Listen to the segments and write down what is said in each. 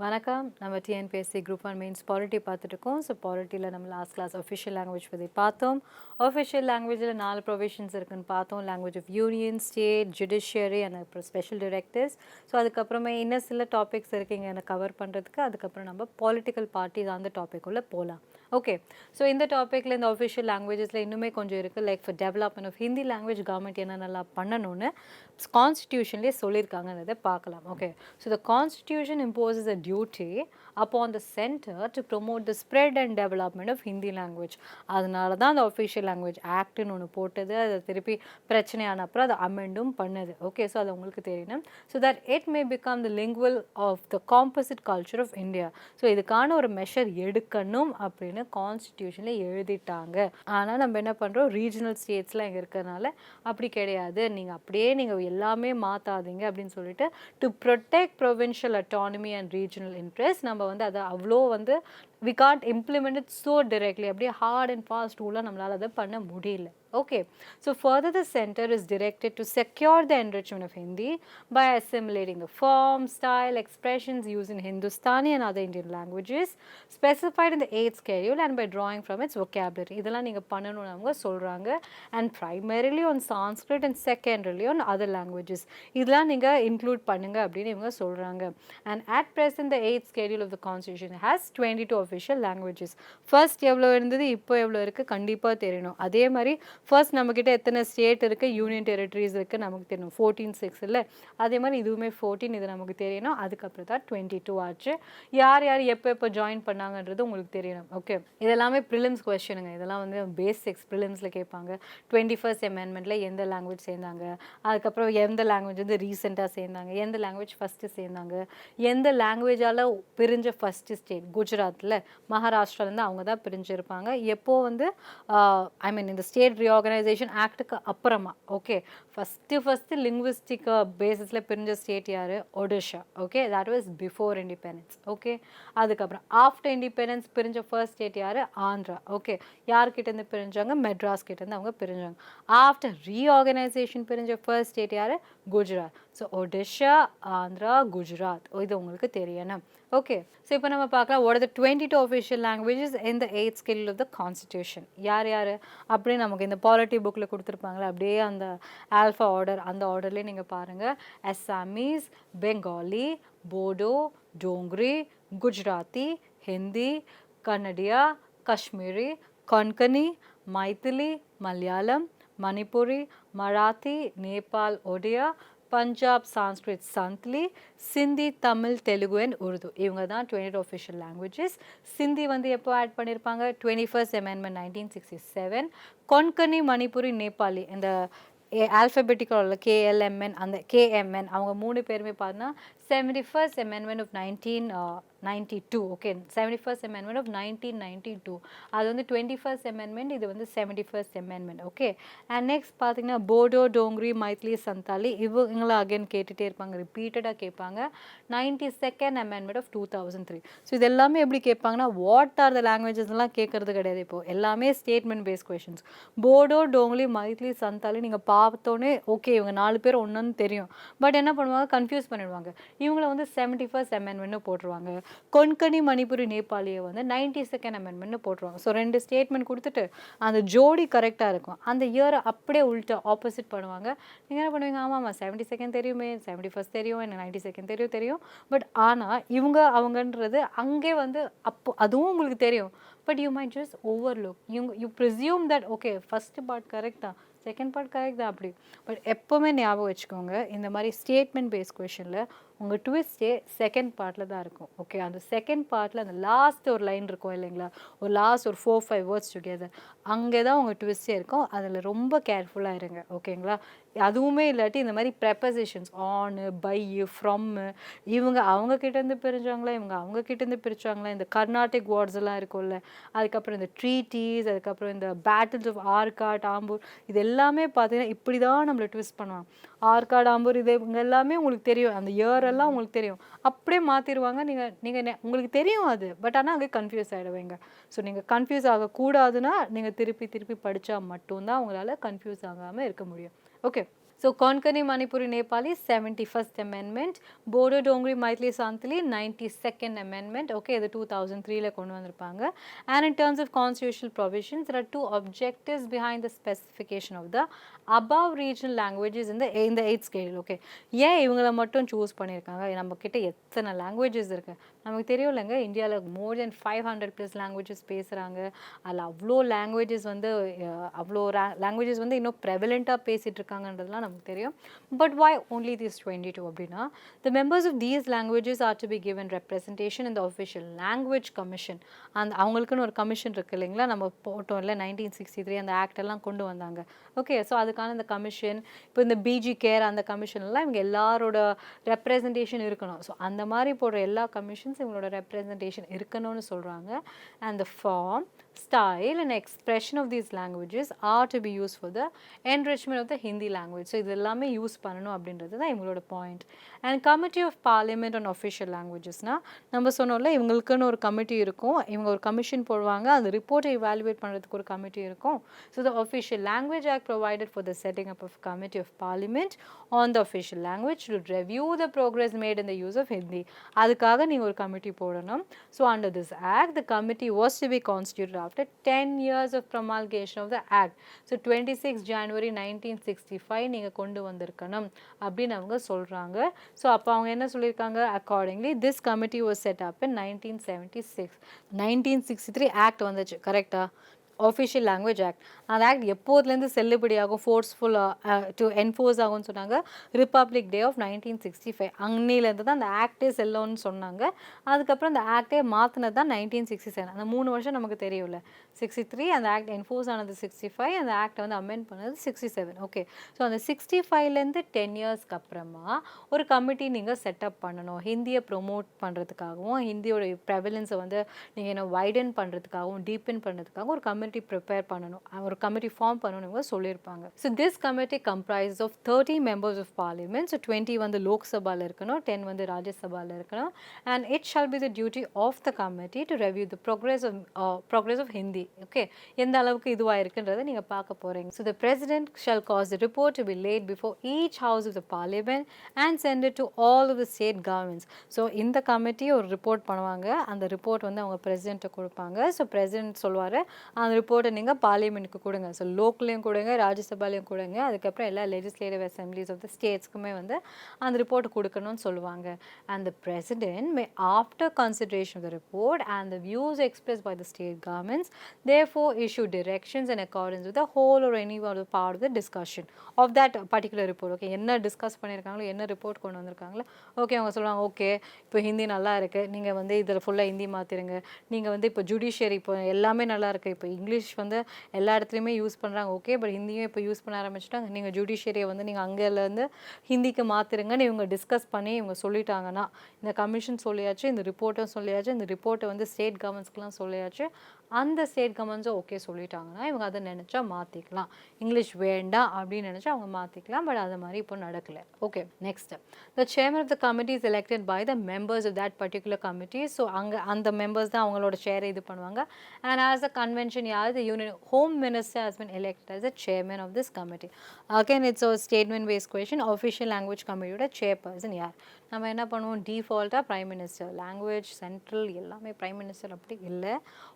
வணக்கம். நம்ம TNPSC Group 1 Mains Polity பார்த்துட்ருக்கோம். ஸோ பாலிட்டியில் நம்ம லாஸ்ட் கிளாஸ் அஃபிஷியல் லாங்குவேஜ் பற்றி பார்த்தோம். அஃபிஷியல் லாங்குவேஜில் 4 ப்ரொவிஷன்ஸ் இருக்குன்னு பார்த்தோம். Language of union, state, judiciary and அப்புறம் ஸ்பெஷல் டிரெக்டர்ஸ். ஸோ அதுக்கப்புறமே இன்னும் சில டாபிக்ஸ் இருக்குங்க எனக்கு கவர் பண்ணுறதுக்கு. அதுக்கப்புறம் நம்ம பொலிட்டிக்கல் பார்ட்டிஸ் அந்த டாபிக் உள்ள போகலாம். ஓகே, ஸோ இந்த டாப்பிக்கில் இந்த அஃபிஷியல் லாங்குவேஜஸில் இன்னுமே கொஞ்சம் இருக்குது. Like for development of Hindi language government என்ன நல்லா பண்ணணும்னு கான்ஸ்டிடியூஷன்லேயே சொல்லியிருக்காங்கன்றதை பார்க்கலாம். Okay, so the constitution imposes a duty upon the center to promote the spread and development of Hindi language. அதனால தான் அந்த அஃபிஷியல் லாங்குவேஜ் ஆக்ட்னு ஒன்று போட்டது. அதை திருப்பி பிரச்சனையான அப்புறம் அதை அமெண்டும் பண்ணது. ஓகே, ஸோ அது உங்களுக்கு தெரியணும். So that it may become the lingual of the composite culture of India. So இதுக்கான ஒரு மெஷர் எடுக்கணும் அப்படின்னு கான்ஸ்டிடியூஷனில் எழுதிட்டாங்க. ஆனால் நம்ம என்ன பண்ணுறோம், ரீஜனல் ஸ்டேட்ஸ்லாம் இங்கே இருக்கிறதுனால அப்படி கிடையாது, நீங்கள் அப்படியே நீங்கள் எல்லாமே மாற்றாதீங்க அப்படின்னு சொல்லிட்டு to protect provincial autonomy and regional interest நம்ம வந்து அதை அவ்வளோ வந்து we can't implement it so directly. அப்படியே hard and fast ரூலாக நம்மளால் அதை பண்ண முடியல. Okay, so further the center is directed to secure the enrichment of Hindi by assimilating the form, style, expressions used in Hindustani and other Indian languages specified in the 8th schedule and by drawing from its vocabulary. இதெல்லாம் நீங்கள் பண்ணணும்னு அவங்க சொல்கிறாங்க. And primarily on Sanskrit and secondarily on other languages. இதெல்லாம் நீங்கள் include பண்ணுங்க அப்படின்னு இவங்க சொல்கிறாங்க. And at present the 8th schedule of the constitution has 22 official languages. First எவ்வளோ இருந்தது, இப்போ எவ்வளோ இருக்குது கண்டிப்பாக தெரியணும். அதே மாதிரி ஃபர்ஸ்ட் நம்மக்கிட்ட எத்தனை ஸ்டேட் இருக்குது, யூனியன் டெரிட்டரிஸ் இருக்குது நமக்கு தெரியணும். 14(6) இல்லை, அதே மாதிரி இதுவுமே 14, இது நமக்கு தெரியணும். அதுக்கப்புறம் தான் 22 ஆச்சு. யார் யார் எப்போ ஜாயின் பண்ணாங்கன்றது உங்களுக்கு தெரியணும். ஓகே, இதெல்லாமே ப்ரிலிம்ஸ் கொஸ்டினுங்க. இதெல்லாம் வந்து பேசிக்ஸ் ப்ரிலிம்ஸில் கேட்பாங்க. 21st அமெண்ட்மெண்ட்டில் எந்த லாங்குவேஜ் சேர்ந்தாங்க, அதுக்கப்புறம் எந்த லாங்குவேஜ் வந்து ரீசெண்டாக சேர்ந்தாங்க, எந்த லாங்குவேஜ் ஃபஸ்ட்டு சேர்ந்தாங்க, எந்த லாங்குவேஜால் பிரிஞ்ச ஃபஸ்ட்டு ஸ்டேட் குஜராத்தில், மகாராஷ்டிராலேருந்து அவங்க தான் பிரிஞ்சிருப்பாங்க. எப்போது வந்து ஐ மீன் இந்த ஸ்டேட் ரிஆர்கனைசேஷன் ஆக்டுக்கு அப்புறமா. ஓகே, ஃபஸ்ட்டு லிங்குவிஸ்டிக் பேசிஸில் பிரிஞ்ச ஸ்டேட் யார், Odisha. Okay, that was before independence. Okay, அதுக்கப்புறம் ஆஃப்டர் இண்டிபெண்டன்ஸ் பிரிஞ்ச ஃபர்ஸ்ட் ஸ்டேட் யார், ஆந்திரா. ஓகே, யார்கிட்டேருந்து பிரிஞ்சாங்க, மெட்ராஸ் கிட்டேருந்து அவங்க பிரிஞ்சாங்க. ஆஃப்டர் ரீஆர்கனைசேஷன் பிரிஞ்ச ஃபர்ஸ்ட் ஸ்டேட் யார், குஜராத். ஸோ ஒடிஷா, ஆந்திரா, குஜராத், இது உங்களுக்கு தெரியணும். ஓகே, ஸோ இப்போ நம்ம பார்க்கலாம் what are the 22 official languages in the 8th schedule of the constitution. யார் யார் அப்படின்னு நமக்கு இந்த பாலிட்டி புக்கில் கொடுத்துருப்பாங்களே, அப்படியே அந்த ஆல்ஃபா ஆர்டர் அந்த ஆர்டர்லேயே நீங்கள் பாருங்கள். அசாமீஸ், பெங்காலி, போடோ, டோங்ரி, குஜராத்தி, ஹிந்தி, கன்னடியா, காஷ்மீரி, கொன்கனி, மைத்திலி, மலையாளம், மணிப்புரி, மராத்தி, நேபாள் ஒடியா, பஞ்சாப் சான்ஸ்கிரிட் சந்த்லி, சிந்தி, தமிழ், தெலுங்கு அண்ட் உருது. இவங்க தான் 22 official languages. சிந்தி வந்து எப்போ ஆட் பண்ணியிருப்பாங்க, 21st amendment 1967. கொன்கனி, மணிப்புரி, நேபாளி இந்த ஆல்ஃபபெட்டிக்கல் KLMN அந்த KMN அவங்க 3 பேருமே பார்த்தீங்கன்னா 71st amendment of 1992. Okay, 71st amendment of 1992. அது வந்து 21st amendment, இது வந்து 71st amendment. Okay, and next பார்த்தீங்கன்னா போடோ, டோங்ரி, மைத்லி, சந்தாலி இவங்களும் அகைன் கேட்டுகிட்டே இருப்பாங்க, ரிப்பீட்டடாக கேட்பாங்க. 92nd amendment of 2003. ஸோ இது எல்லாமே எப்படி கேட்பாங்கன்னா வாட் ஆர் த லாங்குவேஜஸ்லாம் கேட்கறது கிடையாது. இப்போது எல்லாமே statement based questions. Bodo, Dogri, Maithili, Santhali நீங்கள் பார்த்தோன்னே ஓகே இவங்க 4 பேர் ஒன்றுன்னு தெரியும். பட் என்ன பண்ணுவாங்க, கன்ஃபியூஸ் பண்ணிடுவாங்க. இவங்களை வந்து 71st amendment போட்டுருவாங்க. கொன்கனி, மணிப்புரி, நேபாளியை வந்து 92nd amendment போட்டுருவாங்க. ஸோ 2 ஸ்டேட்மெண்ட் கொடுத்துட்டு அந்த ஜோடி கரெக்டாக இருக்கும். அந்த இயரை அப்படியே உள்ட்ட ஆப்போசிட் பண்ணுவாங்க. நீங்கள் என்ன பண்ணுவீங்க, ஆமாம் 72nd தெரியுமே, 71st தெரியும், எனக்கு 92nd தெரியும். பட் ஆனால் இவங்க அவங்கன்றது அங்கே வந்து அப்போ அதுவும் உங்களுக்கு தெரியும். But you might just overlook. You presume that okay first part correct தான், செகண்ட் பார்ட் கரெக்ட் தான் அப்படி. பட் எப்போவுமே ஞாபகம் வச்சுக்கோங்க, இந்த மாதிரி ஸ்டேட்மெண்ட் பேஸ்ட் கொஷனில் உங்கள் ட்விஸ்டே செகண்ட் பார்ட்டில் தான் இருக்கும். ஓகே, அந்த செகண்ட் பார்ட்டில் அந்த லாஸ்ட் ஒரு லைன் இருக்கும் இல்லைங்களா, ஒரு லாஸ்ட் ஒரு 4-5 வேர்ட்ஸ் டுகெதர், அங்கே தான் உங்கள் ட்விஸ்டே இருக்கும். அதில் ரொம்ப கேர்ஃபுல்லாக இருங்க. ஓகேங்களா, அதுவுமே இல்லாட்டி இந்த மாதிரி ப்ரெப்பசிஷன்ஸ் ஆன், பை, ஃப்ரம் இவங்க அவங்கக்கிட்டேருந்து பிரிஞ்சாங்களா, இவங்க அவங்கக்கிட்டேருந்து பிரிச்சாங்களா, இந்த கர்நாடிக் வேர்ட்ஸ் எல்லாம் இருக்கும்ல, அதுக்கப்புறம் இந்த ட்ரீட்டீஸ், அதுக்கப்புறம் இந்த பேட்டில்ஸ் ஆஃப் ஆர்காட், ஆம்பூர், இது எல்லாமே பார்த்தீங்கன்னா இப்படி தான் நம்மளை ட்விஸ்ட் பண்ணுவாங்க. ஆர்காட், ஆம்பூர் இது இவங்க எல்லாமே உங்களுக்கு தெரியும், அந்த இயரெல்லாம் உங்களுக்கு தெரியும். அப்படியே மாற்றிடுவாங்க. நீங்கள் உங்களுக்கு தெரியும் அது, பட் ஆனால் அங்கே கன்ஃபியூஸ் ஆகிடுவீங்க. ஸோ நீங்கள் கன்ஃபியூஸ் ஆகக்கூடாதுன்னா நீங்கள் திருப்பி படித்தா மட்டும்தான் உங்களால் கன்ஃபியூஸ் ஆகாமல் இருக்க முடியும். Okay, so Konkani Manipuri Nepali 71st amendment, Bodo Dogri Maithili Santhali 92nd amendment. Okay, இது 2003ல கொண்டு வந்திருப்பாங்க. And in terms of constitutional provisions, there are two objectives behind the specification of the above regional languages in the 8th schedule. Okay, ஏன் இவங்கள மட்டும் சூஸ் பண்ணியிருக்காங்க? நம்ம கிட்ட எத்தனை லாங்குவேஜஸ் இருக்கு நமக்கு தெரியும் இல்லைங்க. இந்தியாவில் மோர் தென் 500+ லாங்குவேஜஸ் பேசுகிறாங்க. அதில் அவ்வளோ லாங்குவேஜஸ் வந்து அவ்வளோ லாங்குவேஜஸ் வந்து இன்னும் ப்ரெவலண்ட்டாக பேசிகிட்டு இருக்காங்கன்றதுலாம் நமக்கு தெரியும். பட் why only these 22 அப்படின்னா, the members of these languages are to be given representation in the official language commission. அந்த அவங்களுக்குன்னு ஒரு கமிஷன் இருக்குது இல்லைங்களா, நம்ம போட்டோம் இல்லை 1963 அந்த ஆக்ட் எல்லாம் கொண்டு வந்தாங்க. ஓகே, ஸோ அதுக்கான இந்த கமிஷன், இப்போ இந்த பிஜி கேர் அந்த கமிஷன்லாம் இவங்க எல்லாரோட ரெப்ரசன்டேஷன் இருக்கணும். ஸோ அந்த மாதிரி போடுற எல்லா கமிஷன்ஸ் இவங்களோட ரெப்ரசன்டேஷன் இருக்கணும்னு சொல்கிறாங்க. And the form, style and expression of these languages are to be used for the enrichment of the Hindi language. So இது எல்லாமே யூஸ் பண்ணணும் அப்படின்றது தான் இவங்களோட point. And committee of parliament on official லாங்குவேஜஸ்னால் நம்ம சொன்னோம்ல, இவங்களுக்குன்னு ஒரு கமிட்டி இருக்கும், இவங்க ஒரு கமிஷன் போடுவாங்க, அந்த ரிப்போர்ட்டை இவாலுவேட் பண்ணுறதுக்கு ஒரு கமிட்டி இருக்கும். So the official language act provided for the setting up of committee of parliament on the official language to review the progress made in the use of Hindi. அதுக்காக நீங்கள் ஒரு committee போடணும். So under this act the committee was to be constituted after 10 years of promulgation of the act. So 26 January 1965 நீங்கள் கொண்டு வந்திருக்கணும் அப்படின்னு அவங்க சொல்கிறாங்க. ஸோ அப்போ அவங்க என்ன சொல்லியிருக்காங்க, accordingly this committee was set up in 1976. 1963 act வந்துச்சு, கரெக்டா? Official language act. அந்த ஆக்ட் எப்போதுலேருந்து செல்லுபடியாகும், ஃபோர்ஸ்ஃபுல்லாக டு என்ஃபோர்ஸ் ஆகும்னு சொன்னாங்க, ரிப்பப்ளிக் டே ஆஃப் 1965. அன்னிலேருந்து தான் அந்த ஆக்டே செல்லோன்னு சொன்னாங்க. அதுக்கப்புறம் அந்த ஆக்டே மாற்றினது தான் 1967. அந்த 3 வருஷம் நமக்கு தெரியும்ல, 63 அந்த ஆக்ட் என்ஃபோர்ஸ் ஆனது, 65 அந்த ஆக்டை வந்து அமெண்ட் பண்ணது 67. ஓகே, ஸோ அந்த 65லேருந்து 10 இயர்ஸ்க்கு அப்புறமா ஒரு கமிட்டி நீங்கள் செட்டப் பண்ணணும், ஹிந்தியை ப்ரொமோட் பண்ணுறதுக்காகவும் ஹிந்தியோட ப்ரெவலன்ஸை வந்து நீங்கள் என்ன வைடன் பண்ணுறதுக்காகவும் டீப்பன் பண்ணுறதுக்காகவும் ஒரு கமிட்டி ப்ரிப்பேர் பண்ணணும், ஒரு கமிட்டி ஃபார்ம் பண்ணணும்னு சொல்லியிருப்பாங்க. So this committee comprise of 30 members of parliament. So 20 வந்து லோக்சபாவில் இருக்கணும், 10 வந்து ராஜ்யசபாவில் இருக்கணும். And it shall be the duty of the committee to review the progress of Hindi. Okay, எந்த அளவுக்கு இதுவாக இருக்குன்றதை நீங்கள் பார்க்க போகிறீங்க. So the president shall cause the report to be laid before each house of the parliament and sent it to all of the state governments. So இந்த committee ஒரு report பண்ணுவாங்க, அந்த ரிப்போர்ட் வந்து அவங்க பிரசிடென்ட்டை கொடுப்பாங்க. ஸோ பிரசிடென்ட் சொல்லுவார், அந்த ரிப்போர்ட்டை நீங்கள் பார்லிமெண்ட்டுக்கு கொடுங்க, ஸோ லோக்கல்லையும் கொடுங்க, ராஜ்யசபாலையும் கொடுங்க, அதுக்கப்புறம் எல்லா லெஜிஸ்லேட்டிவ் அசம்பிளிஸ் ஆஃப் த ஸ்டேட்ஸ்க்குமே வந்து அந்த ரிப்போர்ட் கொடுக்கணும்னு சொல்லுவாங்க. And the president may after consideration of the report and the views express by the state governments therefore issue directions in accordance with the whole or any other part of the discussion of that particular report. Okay, என்ன discuss பண்ணியிருக்காங்களோ, என்ன report கொண்டு வந்திருக்காங்களோ, okay அவங்க சொல்லுவாங்க, okay இப்போ ஹிந்தி நல்லா இருக்குது, நீங்கள் வந்து இதில் ஃபுல்லாக ஹிந்தி மாற்றிடுங்க, நீங்கள் வந்து இப்போ ஜுடிஷியரி இப்போ எல்லாமே நல்லா இருக்குது, இப்போ இங்கிலீஷ் வந்து எல்லா இடத்துலையுமே யூஸ் பண்ணுறாங்க, ஓகே பட் ஹிந்தியும் இப்போ யூஸ் பண்ண ஆரம்பிச்சிட்டாங்க, நீங்கள் ஜுடிஷியரியை வந்து நீங்கள் அங்கேருந்து ஹிந்திக்கு மாற்றிடுங்கன்னு இவங்க டிஸ்கஸ் பண்ணி இவங்க சொல்லிட்டாங்கன்னா, இந்த கமிஷன் சொல்லியாச்சு, இந்த ரிப்போர்ட்டும் சொல்லியாச்சு, இந்த ரிப்போர்ட்டை வந்து ஸ்டேட் கவர்மெண்ட்ஸ்க்குலாம் சொல்லியாச்சு, அந்த ஸ்டேட் கவர்மெண்ட்ஸும் ஓகே சொல்லிட்டாங்கன்னா இவங்க அதை நினச்சா மாற்றிக்கலாம், இங்கிலீஷ் வேண்டாம் அப்படின்னு நினச்சா அவங்க மாற்றிக்கலாம். பட் அது மாதிரி இப்போ நடக்கலை. Okay, next the chairman of the committee is elected by the members of that particular committee. So அங்கே அந்த மெம்பர்ஸ் தான் அவங்களோட சேரை இது பண்ணுவாங்க. அண்ட் ஆஸ் அ கன்வென்ஷன் யார், the union home minister has been elected as the chairman of this committee. Again it's ஒரு statement based question. Official language கமிட்டியோட சேர்பர்சன் யார்? நம்ம என்ன பண்ணுவோம், டிஃபால்ட்டாக ப்ரைம் மினிஸ்டர், லாங்குவேஜ் சென்ட்ரல் எல்லாமே ப்ரைம் மினிஸ்டர் அப்படி இல்லை,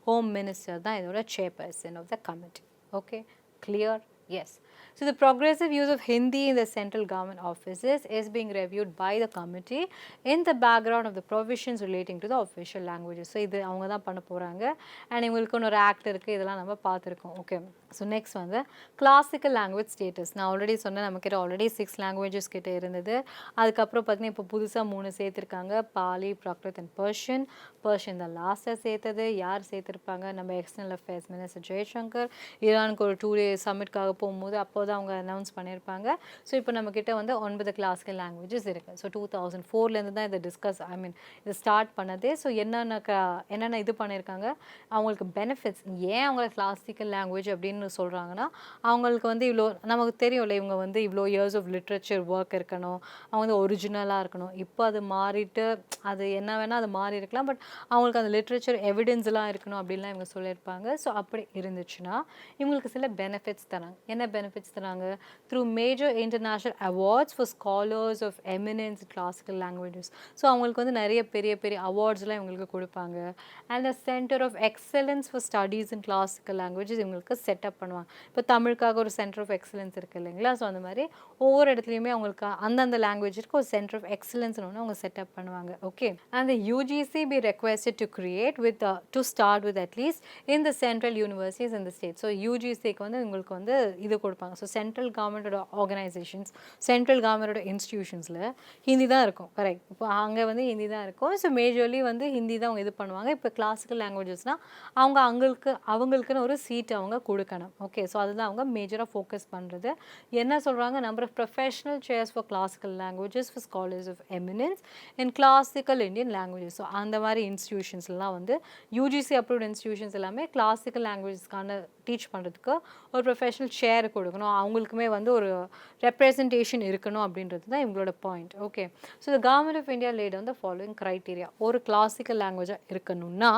ஹோம் மினிஸ்டர் தான் இதோட chairperson of the committee. Okay, clear? Yes. So the progressive use of Hindi in the central government offices is being reviewed by the committee in the background of the provisions relating to the official languages. So இது அவங்க தான் பண்ண போகிறாங்க. And இவங்களுக்கு ஒரு act இருக்குது, இதெல்லாம் நம்ம பார்த்துருக்கோம். ஓகே, ஸோ நெக்ஸ்ட் வந்து கிளாசிக்கல் லாங்குவேஜ் ஸ்டேட்டஸ். நான் ஆல்ரெடி சொன்னேன், நமக்கிட்ட ஆல்ரெடி 6 லாங்குவேஜஸ் கிட்டே இருந்தது. அதுக்கப்புறம் பார்த்தீங்கன்னா இப்போ புதுசாக 3 சேர்த்துருக்காங்க, Pali, Prakrit and Persian. Persian தான் லாஸ்ட்டாக சேர்த்தது. யார் சேர்த்துருப்பாங்க, நம்ம எக்ஸ்டர்னல் அஃபேர்ஸ் மினிஸ்டர் ஜெய்சங்கர். ஈரானுக்கு ஒரு 2 days சம்மிட்காக போகும்போது அப்போ தான் அவங்க அனௌன்ஸ் பண்ணியிருப்பாங்க. ஸோ இப்போ நம்மக்கிட்ட வந்து 9 கிளாசிக்கல் லாங்குவேஜஸ் இருக்குது. ஸோ 2004லேருந்து தான் இதை இதை ஸ்டார்ட் பண்ணதே. ஸோ என்னென்ன இது பண்ணியிருக்காங்க, அவங்களுக்கு பெனிஃபிட்ஸ், ஏன் அவங்கள கிளாசிக்கல் லாங்குவேஜ் அப்படின்னு சொல்கிறாங்கன்னா, அவங்களுக்கு வந்து இவ்வளோ நமக்கு தெரியும்ல, இவங்க வந்து இவ்வளோ இயர்ஸ் ஆஃப் லிட்ரேச்சர் ஒர்க் இருக்கணும், அவங்க வந்து ஒரிஜினலாக இருக்கணும். இப்போ அது மாறிட்டு அது என்ன வேணால் அது மாறி இருக்கலாம், பட் அவங்களுக்கு அந்த லிட்ரேச்சர் எவிடன்ஸ்லாம் இருக்கணும் அப்படின்லாம் இவங்க சொல்லியிருப்பாங்க. ஸோ அப்படி இருந்துச்சுன்னா இவங்களுக்கு சில பெனிஃபிட்ஸ் தராங்க. என்ன பெனிஃபிட்ஸ் பெனிஃபிட்ஸ் தராங்க through major international awards for scholars of eminence classical languages. So அவங்களுக்கு வந்து நிறைய பெரிய பெரிய அவார்ட்ஸ்லாம் இவங்களுக்கு கொடுப்பாங்க. And the centre of excellence for studies in classical languages இவங்களுக்கு செட்டப் பண்ணுவாங்க. இப்போ தமிழுக்காக ஒரு சென்டர் ஆஃப் எக்ஸலன்ஸ் இருக்குது இல்லைங்களா? ஸோ அந்த மாதிரி ஒவ்வொரு இடத்துலையுமே அவங்களுக்கு அந்தந்த லாங்குவேஜுக்கு ஒரு சென்டர் ஆஃப் எக்ஸலன்ஸ்னு ஒன்று அவங்க செட்டப் பண்ணுவாங்க. Okay, and UGC be requested to create with to start with at least in the central universities in the state. So யூஜிசிக்கு வந்து உங்களுக்கு வந்து இது கொடுப்பாங்க. ஸோ சென்ட்ரல் கவர்மெண்டோட ஆர்கனைசேஷன்ஸ், சென்ட்ரல் கவர்மெண்டோட இன்ஸ்டிடியூஷன்ஸில் ஹிந்தி தான் இருக்கும். கரெக்ட். இப்போ அங்கே வந்து ஹிந்தி தான் இருக்கும். ஸோ மேஜர்லி வந்து ஹிந்தி தான் அவங்க இது பண்ணுவாங்க. இப்போ கிளாசிக்கல் லாங்குவேஜஸ்னால் அவங்க அவங்களுக்குன்னு ஒரு சீட் அவங்க கொடுக்கணும். ஓகே, ஸோ அதுதான் அவங்க மேஜராக ஃபோக்கஸ் பண்ணுறது. என்ன சொல்கிறாங்க, number of professional chairs for classical languages for scholars of eminence in classical Indian languages. So அந்த மாதிரி இன்ஸ்டிடியூஷன்ஸ்லாம் வந்து யூஜிசி அப்ரூவ்ட் இன்ஸ்டிடியூஷன்ஸ் எல்லாமே கிளாசிக்கல் லாங்குவேஜஸ்க்கான டீச் பண்ணுறதுக்கு ஒரு ப்ரொஃபஷனல் சேர் கொடுக்கணும், அவங்களுக்குமே வந்து ஒரு ரெப்ரசன்டேஷன் இருக்கணும் அப்படின்றது தான் இவங்களோட point. Okay, so the government of India laid on the following criteria. ஒரு கிளாசிக்கல் லாங்குவேஜாக இருக்கணும்னா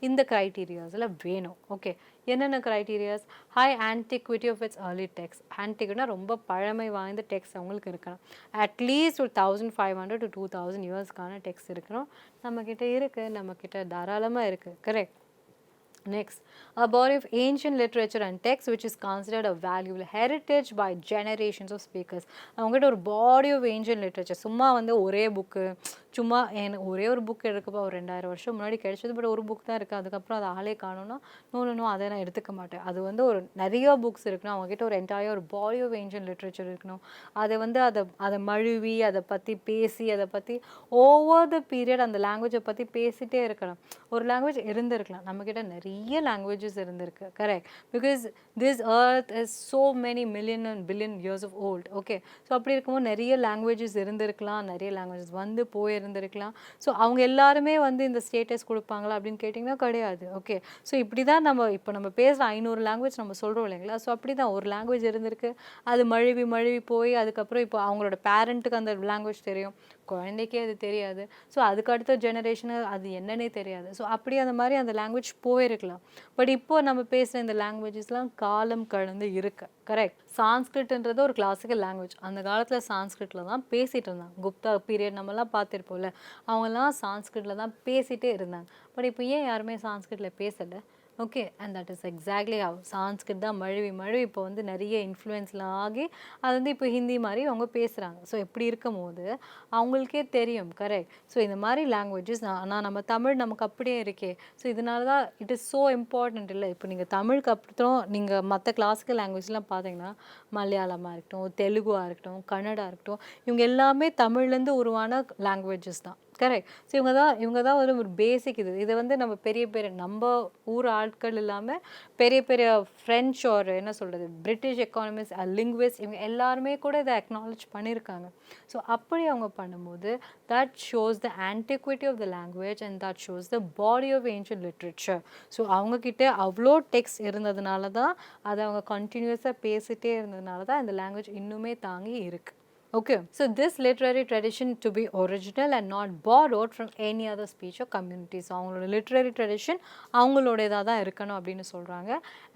இந்த க்ரைட்டீரியாஸில் வேணும். ஓகே, என்னென்ன criterias? High antiquity of its early text. ஆன்டிக்விட்டினா ரொம்ப பழமை வாய்ந்த டெக்ஸ்ட் அவங்களுக்கு இருக்கணும். அட்லீஸ்ட் ஒரு 1500 to 2000 இயர்ஸ்க்கான டெக்ஸ்ட் இருக்கணும். நம்மக்கிட்ட இருக்குது, நம்மக்கிட்ட தாராளமாக இருக்குது. Correct. Next, a body of ancient literature and text which is considered a valuable heritage by generations of speakers. அவங்ககிட்ட ஒரு பாடி ஆஃப் ஏன்ஷியன்ட் லிட்ரேச்சர், சும்மா வந்து ஒரே புக்கு, சும்மா எனக்கு ஒரே ஒரு புக் இருக்குப்பா, ஒரு 2000 வருஷம் முன்னாடி கிடைச்சது, பட் ஒரு புக் தான் இருக்குது, அதுக்கப்புறம் அது ஆளே காணோன்னா நோ அதை நான் எடுத்துக்க மாட்டேன். அது வந்து ஒரு நிறைய புக்ஸ் இருக்கணும். அவங்ககிட்ட ஒரு என்டையர் ஒரு பாடி ஆஃப் ஏன்ஷியன்ட் லிட்ரேச்சர் இருக்கணும். அதை வந்து அதை மழுவி அதை பற்றி பேசி அதை பற்றி ஓவர் த பீரியட் அந்த லாங்குவேஜை பற்றி பேசிகிட்டே இருக்கணும். ஒரு லாங்குவேஜ் இருந்திருக்கலாம், நம்மக்கிட்ட நிறைய languages இருந்திருக்கு. Correct. Because this earth is so many million and billion years of old. Okay, so அப்படி இருக்கும்போது நிறைய லாங்குவேஜஸ் இருந்திருக்கலாம், நிறைய லாங்குவேஜஸ் வந்து போயிருந்திருக்கலாம். ஸோ அவங்க எல்லாருமே வந்து இந்த ஸ்டேட்டஸ் கொடுப்பாங்களா அப்படின்னு கேட்டிங்கன்னா கிடையாது. ஓகே, ஸோ இப்படி தான் இப்போ நம்ம பேசுகிற 500 லாங்குவேஜ் நம்ம சொல்கிறோம் இல்லைங்களா? ஸோ அப்படி தான் ஒரு லாங்குவேஜ் இருந்திருக்கு, அது மழுவி போய் அதுக்கப்புறம் இப்போ அவங்களோட பேரண்ட்டுக்கு அந்த லாங்குவேஜ் தெரியும், குழந்தைக்கே அது தெரியாது. ஸோ அதுக்கு அடுத்த ஜெனரேஷனு அது என்னன்னே தெரியாது. ஸோ அப்படி அந்த மாதிரி அந்த லாங்குவேஜ் போயிருக்கலாம். பட் இப்போ நம்ம பேசுகிற இந்த லாங்குவேஜஸ்லாம் காலம் கடந்து இருக்கு. கரெக்ட். சான்ஸ்கிரிட்ன்றது ஒரு கிளாசிக்கல் லாங்குவேஜ். அந்த காலத்தில் சான்ஸ்கிரிட்டில் தான் பேசிகிட்டு இருந்தாங்க. குப்தா பீரியட் நம்மலாம் பார்த்துருப்போம்ல, அவங்கெல்லாம் சான்ஸ்கிரிட்டில் தான் பேசிகிட்டே இருந்தாங்க. பட் இப்போ ஏன் யாருமே சான்ஸ்கிரிட்டில் பேசலை? Okay, and that is exactly how Sanskrit தான் மழுவி இப்போ வந்து நிறைய இன்ஃப்ளூயன்ஸ்லாம் ஆகி அது வந்து இப்போ ஹிந்தி மாதிரி அவங்க பேசுகிறாங்க. ஸோ இப்படி இருக்கும் போது அவங்களுக்கே தெரியும். கரெக்ட். ஸோ இந்த மாதிரி லாங்குவேஜஸ் ஆனால் நம்ம தமிழ் நமக்கு அப்படியே இருக்கே. ஸோ இதனால தான் இட் இஸ் ஸோ இம்பார்ட்டண்ட். இல்லை, இப்போ நீங்கள் தமிழுக்கு அப்புறம் நீங்கள் மற்ற கிளாசிக்கல் லாங்குவேஜ்லாம் பார்த்தீங்கன்னா மலையாளமாக இருக்கட்டும், தெலுங்குவாக இருக்கட்டும், கன்னடா இருக்கட்டும், இவங்க எல்லாமே தமிழ்லேருந்து உருவான லாங்குவேஜஸ் தான். கரெக்ட். ஸோ இவங்க தான் ஒரு பேசிக் இதை வந்து நம்ம நம்ம ஊர் ஆட்கள் இல்லாமல் பெரிய ஃப்ரெஞ்ச் ஒரு என்ன சொல்கிறது பிரிட்டிஷ் எக்கானமிஸ்ட், லிங்குவிஸ்ட், இவங்க எல்லாருமே கூட இதை அக்னாலேஜ் பண்ணியிருக்காங்க. ஸோ அப்படி அவங்க பண்ணும்போது that shows the antiquity of the language and that shows the body of ancient literature. So அவங்கக்கிட்ட அவ்வளோ டெக்ஸ்ட் இருந்ததுனால தான் அதை அவங்க கண்டினியூஸாக பேசிகிட்டே இருந்ததுனால தான் இந்த லாங்குவேஜ் இன்னுமே தாங்கி இருக்குது. Okay, so this literary tradition to be original and not borrowed from any other speech or community. So அவங்களோட literary tradition அவங்களோடதாக தான் இருக்கணும் அப்படின்னு சொல்கிறாங்க.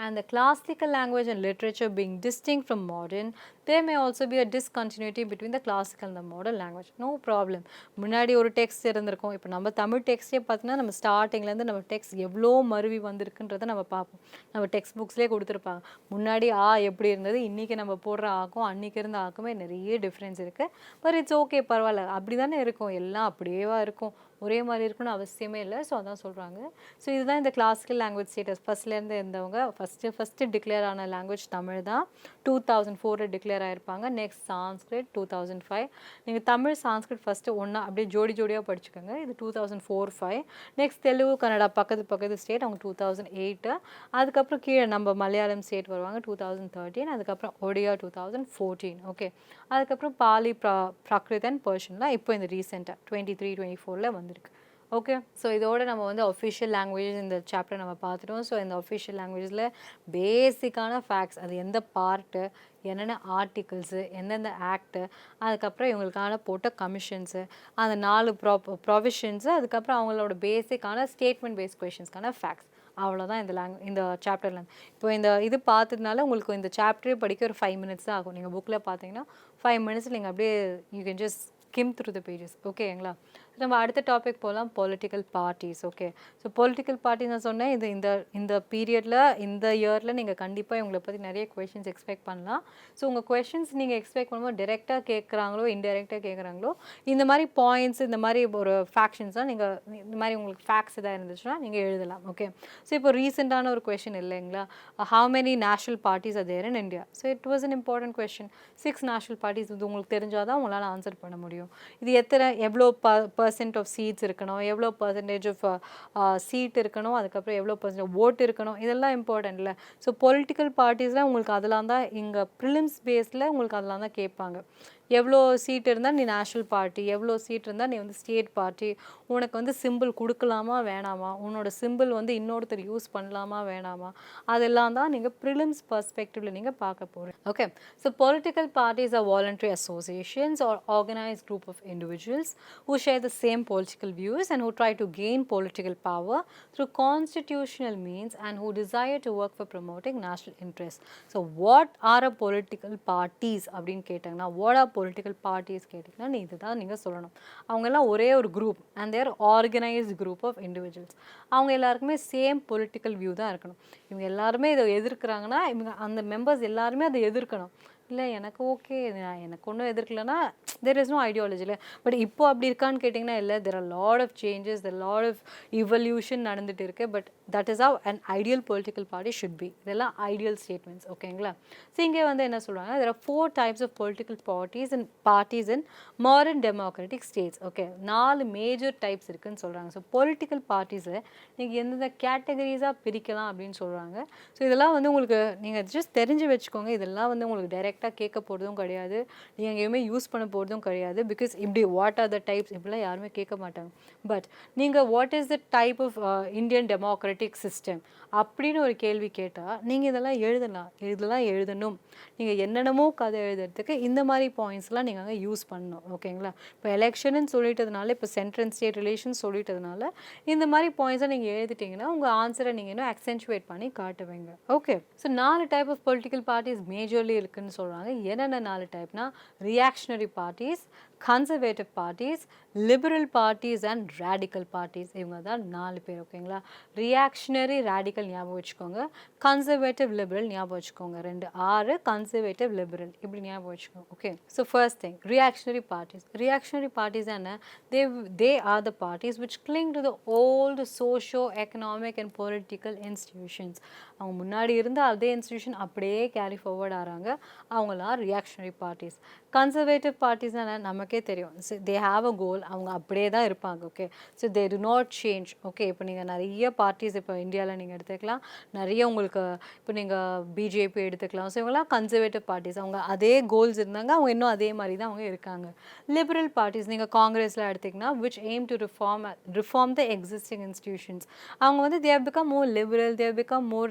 And the classical language and literature being distinct from modern, there may also be a discontinuity between the classical and the modern language. No problem. முன்னாடி ஒரு text இருந்திருக்கும். இப்போ நம்ம தமிழ் டெக்ஸ்டே பார்த்தீங்கன்னா நம்ம ஸ்டார்டிங்லேருந்து நம்ம டெக்ஸ்ட் எவ்வளோ மருவி வந்திருக்குன்றதை நம்ம பார்ப்போம். நம்ம டெக்ஸ்ட் புக்ஸ்லேயே கொடுத்துருப்பாங்க. முன்னாடி எப்படி இருந்தது, இன்றைக்கி நம்ம போடுற ஆக்கும் அன்றைக்கி இருந்த ஆக்குமே நிறைய டிஃப்ரென்ஸ் இருக்குது. பட் இட்ஸ் ஓகே, பரவாயில்ல, அப்படி தானே இருக்கும், எல்லாம் அப்படியேவா இருக்கும், ஒரே மாதிரி இருக்குன்னு அவசியமே இல்லை. ஸோ அதான் சொல்கிறாங்க. ஸோ இதுதான் இந்த கிளாசிக்கல் லாங்குவேஜ் ஸ்டேட்டஸ். ஃபஸ்ட்லேருந்து இருந்தவங்க ஃபஸ்ட்டு டிக்ளேர் ஆன லாங்குவேஜ் தமிழ் தான். 2004 டிக்ளேர் ஆகிருப்பாங்க. நெக்ஸ்ட் சான்ஸ்கிரிட் 2005. நீங்கள் தமிழ் சான்ஸ்கிரிட் ஃபஸ்ட்டு ஒன்றா அப்படியே ஜோடியாக படிச்சுக்கோங்க. இது 2004-05. நெக்ஸ்ட் தெலுங்கு கன்னடா பக்கத்து ஸ்டேட் அவங்க 2008. அதுக்கப்புறம் கீழே நம்ம மலையாளம் ஸ்டேட் வருவாங்க 2013. அதுக்கப்புறம் ஒடியா 2014. ஓகே, அதுக்கப்புறம் பாலி, பிராக்ரித் அண்ட் பர்ஷன்லாம் இப்போ இந்த ரீசெண்டாக 23-24 வந்திருக்கு. ஓகே, ஸோ இதோட நம்ம வந்து அஃபிஷியல் லாங்குவேஜஸ் இந்த சாப்டர் நம்ம பார்த்துட்டோம். ஸோ இந்த அஃபிஷியல் லாங்குவேஜில் பேசிக்கான ஃபேக்ட்ஸ், அது எந்த பார்ட்டு, என்னென்ன ஆர்டிகிள்ஸு, எந்தெந்த ஆக்ட்டு, அதுக்கப்புறம் இவங்களுக்கான போட்ட கமிஷன்ஸு, அந்த 4 ப்ரொவிஷன்ஸு, அதுக்கப்புறம் அவங்களோட பேசிக்கான ஸ்டேட்மெண்ட் பேஸ்ட் கொஷின்ஸ்க்கான ஃபேக்ட்ஸ், அவ்வளோதான் இந்த சாப்டர்ல. இப்போ இது பார்த்ததுனால உங்களுக்கு இந்த சாப்டரே படிக்க ஒரு 5 மினிட்ஸ் தான் ஆகும். நீங்கள் புக்கில் பார்த்தீங்கன்னா 5 மினிட்ஸ் நீங்கள் அப்படியே you can just skim through the pages. ஓகேங்களா? நம்ம அடுத்த டாபிக் போகலாம், political parties. Okay, so political party நான் சொன்னேன், இந்த இந்த பீரியடில் இந்த இயரில் நீங்கள் கண்டிப்பாக இவங்களை பற்றி நிறைய கொஷின்ஸ் எக்ஸ்பெக்ட் பண்ணலாம். ஸோ உங்கள் கொஷின்ஸ் நீங்கள் எக்ஸ்பெக்ட் பண்ணும்போது டைரெக்டாக கேட்குறாங்களோ இன்டெரக்டாக கேட்குறாங்களோ, இந்த மாதிரி பாயிண்ட்ஸ், இந்த மாதிரி ஒரு ஃபேக்ஷன்ஸ்லாம் நீங்கள் இந்த மாதிரி உங்களுக்கு ஃபேக்ட்ஸ் எதாவது இருந்துச்சுன்னா நீங்கள் எழுதலாம். ஓகே, ஸோ இப்போ ரீசெண்டான ஒரு கொஷின் இல்லைங்களா, how many national parties are there in India? So it was an important question. 6 national parties. இது உங்களுக்கு தெரிஞ்சால் தான் உங்களால் ஆன்சர் பண்ண முடியும். இது எவ்வளோ பர்சன்ட் ஆஃப் சீட்ஸ் இருக்கணும், எவ்வளோ பர்சன்டேஜ் ஆஃப் சீட் இருக்கணும், அதுக்கப்புறம் எவ்வளோ பர்சன்டேஜ் ஓட்டு இருக்கணும், இதெல்லாம் இம்பார்ட்டன்ட் இல்லை. ஸோ பொலிட்டிக்கல் பார்ட்டிஸில் உங்களுக்கு அதெல்லாம் தான் இங்கே ப்ரிலிம்ஸ் பேஸில் உங்களுக்கு அதெல்லாம் தான் கேட்பாங்க. எவ்வளோ சீட் இருந்தால் நீ நேஷ்னல் பார்ட்டி, எவ்வளோ சீட் இருந்தால் நீ ஸ்டேட் பார்ட்டி, உனக்கு சிம்பிள் கொடுக்கலாமா வேணாமா, உன்னோட சிம்பிள் இன்னொருத்தர் யூஸ் பண்ணலாமா வேணாமா, அதெல்லாம் தான் நீங்கள் ப்ரிலிம்ஸ் பர்ஸ்பெக்டிவில் நீங்கள் பார்க்க போகிறீங்க. Okay, so political parties are voluntary associations or organised group of individuals who share the same political views and who try to gain political power through constitutional means and who desire to work for promoting national interests. So what are a political parties அப்படின்னு கேட்டாங்கன்னா, what are political parties கேட்டிங்கன்னா இதுதான் நீங்கள் சொல்லணும். அவங்கெல்லாம் ஒரே ஒரு group and they are organized group of individuals. அவங்க எல்லாருக்குமே சேம் பொலிட்டிக்கல் வியூ தான் இருக்கணும். இவங்க எல்லாருமே இதை எதிர்க்கிறாங்கன்னா இவங்க அந்த மெம்பர்ஸ் எல்லாருமே அதை எதிர்க்கணும். இல்லை எனக்கு ஓகே, எனக்கு ஒன்றும் எதிர்க்கலைன்னா தெர் இஸ் நோ ஐடியாலஜியில். பட் இப்போ அப்படி இருக்கான்னு கேட்டிங்கன்னா இல்லை, there are lot of changes, there lot of evolution நடந்துட்டு இருக்குது. But that is how an ideal political party should be. இதெல்லாம் ஐடியல் ஸ்டேட்மெண்ட்ஸ். ஓகேங்களா? ஸோ இங்கே என்ன சொல்கிறாங்க, there are 4 types of political parties in modern democratic states. Okay, 4 major types இருக்குதுன்னு சொல்கிறாங்க. So political பார்ட்டிஸை நீங்கள் எந்தெந்த கேட்டகரிஸாக பிரிக்கலாம் அப்படின்னு சொல்கிறாங்க. ஸோ இதெல்லாம் உங்களுக்கு நீங்கள் ஜஸ்ட் தெரிஞ்சு வச்சுக்கோங்க. இதெல்லாம் உங்களுக்கு டைரெக்டாக கேட்க போகிறதும் கிடையாது, நீங்கள் எங்கேயுமே யூஸ் பண்ண போகிறதும் கிடையாது. பிகாஸ் இப்படி வாட் ஆர் த டைப்ஸ் இப்படிலாம் யாருமே கேட்க மாட்டாங்க. பட் நீங்கள் what is the type of Indian democratic system அப்படின்னு ஒரு கேள்வி கேட்டால் நீங்கள் இதெல்லாம் எழுதணும். நீங்கள் என்னென்னமோ கதை எழுதுறதுக்கு இந்த மாதிரி பாயிண்ட்ஸ்லாம் நீங்கள் அங்கே யூஸ் பண்ணணும். ஓகேங்களா? இப்போ எலெக்ஷன்னு சொல்லிட்டதுனால, இப்போ சென்ட்ரல் அண்ட் ஸ்டேட் ரிலேஷன் சொல்லிட்டதுனால இந்த மாதிரி பாயிண்ட்ஸை நீங்கள் எழுதிட்டிங்கன்னா உங்கள் ஆன்சரை நீங்கள் இன்னும் அக்சென்ச்சுவேட் பண்ணி காட்டுவீங்க. Okay, so 4 type of political parties majorly இருக்குன்னு சொல்கிறாங்க. என்னென்ன 4 டைப்னா, reactionary parties, conservative parties, liberal parties and radical parties. இவங்க தான் 4 பேர். ஓகேங்களா? ரியாக்ஷனரி, ரேடிக்கல் ஞாபகம் வச்சுக்கோங்க, கன்சர்வேட்டிவ், லிபரல் ஞாபகம் வச்சுக்கோங்க. 2 R, கன்சர்வேட்டிவ், லிபரல் இப்படி ஞாபகம் வச்சுக்கோங்க. Okay, so first thing, reactionary parties. Reactionary parties என்ன, they are the parties which cling to the old socio-economic and political institutions. அவங்க முன்னாடி இருந்த அதே இன்ஸ்டிடியூஷன் அப்படியே கேரி ஃபார்வர்ட் ஆகிறாங்க, அவங்களாம் ரியாக்ஷனரி பார்ட்டிஸ். கன்சர்வேட்டிவ் பார்ட்டிஸ் நமக்கே தெரியும், தே ஹாவ் அ கோல், அவங்க அப்படியே தான் இருப்பாங்க. Okay, so they to not change. Okay, இப்போ நீங்கள் நிறைய பார்ட்டிஸ் இப்போ இந்தியாவில் நீங்கள் எடுத்துக்கலாம், நிறைய உங்களுக்கு இப்போ நீங்கள் பிஜேபி எடுத்துக்கலாம். ஸோ இவங்களாம் கன்சர்வேட்டிவ் பார்ட்டிஸ், அவங்க அதே கோல்ஸ் இருந்தாங்க, அவங்க இன்னும் அதே மாதிரி தான் அவங்க இருக்காங்க. லிபரல் பார்ட்டிஸ் நீங்கள் காங்கிரஸில் எடுத்திங்கன்னா which aim to reform the existing institutions. அவங்க they have become more liberal, they have become more